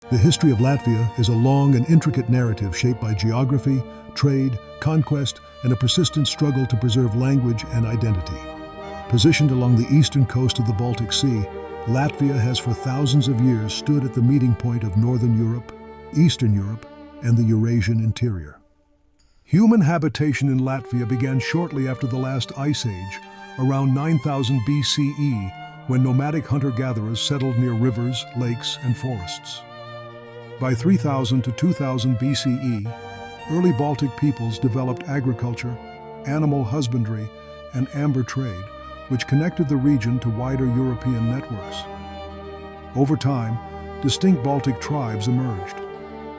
The history of Latvia is a long and intricate narrative shaped by geography, trade, conquest, and a persistent struggle to preserve language and identity. Positioned along the eastern coast of the Baltic Sea, Latvia has for thousands of years stood at the meeting point of Northern Europe, Eastern Europe, and the Eurasian interior. Human habitation in Latvia began shortly after the last ice age, around 9000 BCE, when nomadic hunter-gatherers settled near rivers, lakes, and forests. By 3000 to 2000 BCE, early Baltic peoples developed agriculture, animal husbandry, and amber trade, which connected the region to wider European networks. Over time, distinct Baltic tribes emerged: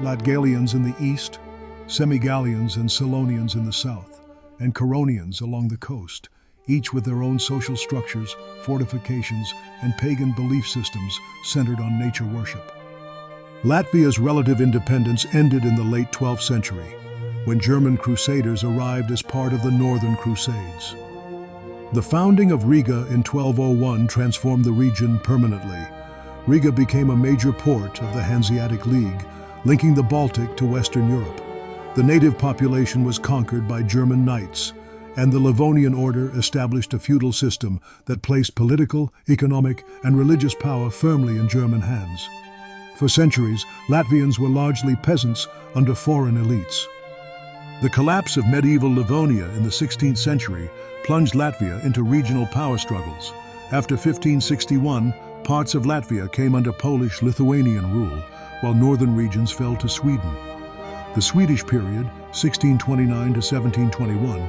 Latgalians in the east, Semigallians and Silonians in the south, and Curonians along the coast, each with their own social structures, fortifications, and pagan belief systems centered on nature worship. Latvia's relative independence ended in the late 12th century, when German crusaders arrived as part of the Northern Crusades. The founding of Riga in 1201 transformed the region permanently. Riga became a major port of the Hanseatic League, linking the Baltic to Western Europe. The native population was conquered by German knights, and the Livonian order established a feudal system that placed political, economic, and religious power firmly in German hands. For centuries, Latvians were largely peasants under foreign elites. The collapse of medieval Livonia in the 16th century plunged Latvia into regional power struggles. After 1561, parts of Latvia came under Polish-Lithuanian rule, while northern regions fell to Sweden. The Swedish period, 1629 to 1721,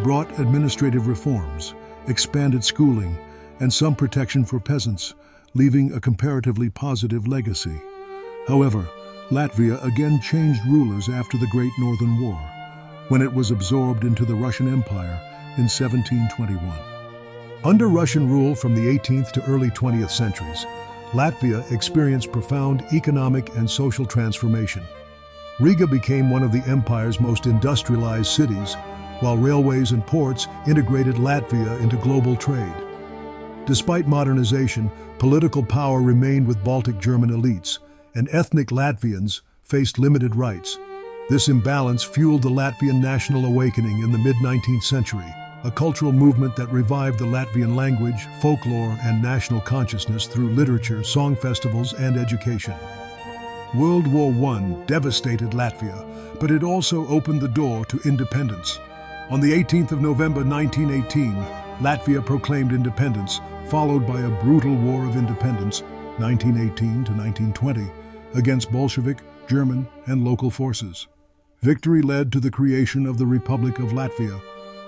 brought administrative reforms, expanded schooling, and some protection for peasants, leaving a comparatively positive legacy. However, Latvia again changed rulers after the Great Northern War, when it was absorbed into the Russian Empire in 1721. Under Russian rule from the 18th to early 20th centuries, Latvia experienced profound economic and social transformation. Riga became one of the empire's most industrialized cities, while railways and ports integrated Latvia into global trade. Despite modernization, political power remained with Baltic German elites, and ethnic Latvians faced limited rights. This imbalance fueled the Latvian national awakening in the mid-19th century, a cultural movement that revived the Latvian language, folklore, and national consciousness through literature, song festivals, and education. World War I devastated Latvia, but it also opened the door to independence. On the 18th of November 1918, Latvia proclaimed independence, followed by a brutal War of Independence, 1918 to 1920, against Bolshevik, German, and local forces. Victory led to the creation of the Republic of Latvia,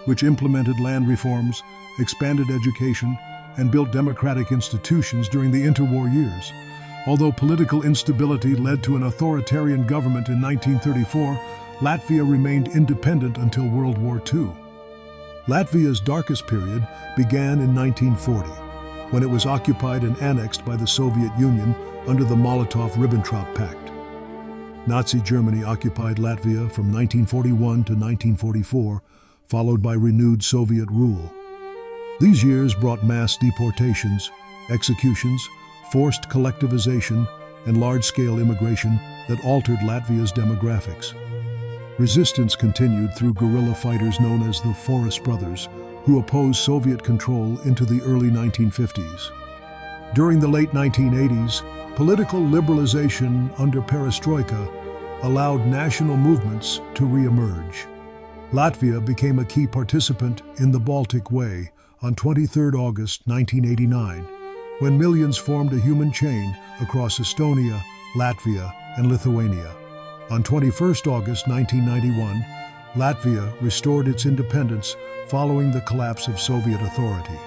which implemented land reforms, expanded education, and built democratic institutions during the interwar years. Although political instability led to an authoritarian government in 1934, Latvia remained independent until World War II. Latvia's darkest period began in 1940, when it was occupied and annexed by the Soviet Union under the Molotov-Ribbentrop Pact. Nazi Germany occupied Latvia from 1941 to 1944, followed by renewed Soviet rule. These years brought mass deportations, executions, forced collectivization, and large-scale immigration that altered Latvia's demographics. Resistance continued through guerrilla fighters known as the Forest Brothers, who opposed Soviet control into the early 1950s. During the late 1980s, political liberalization under perestroika allowed national movements to re-emerge. Latvia became a key participant in the Baltic Way on 23 August 1989, when millions formed a human chain across Estonia, Latvia, and Lithuania. On 21 August 1991, Latvia restored its independence following the collapse of Soviet authority.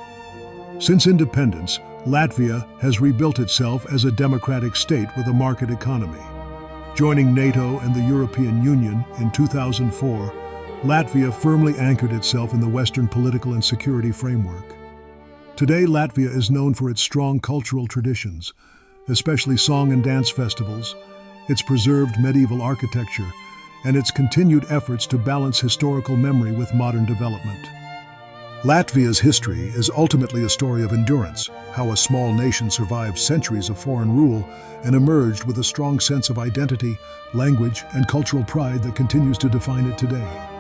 Since independence, Latvia has rebuilt itself as a democratic state with a market economy. Joining NATO and the European Union in 2004, Latvia firmly anchored itself in the Western political and security framework. Today, Latvia is known for its strong cultural traditions, especially song and dance festivals, its preserved medieval architecture, and its continued efforts to balance historical memory with modern development. Latvia's history is ultimately a story of endurance, how a small nation survived centuries of foreign rule and emerged with a strong sense of identity, language, and cultural pride that continues to define it today.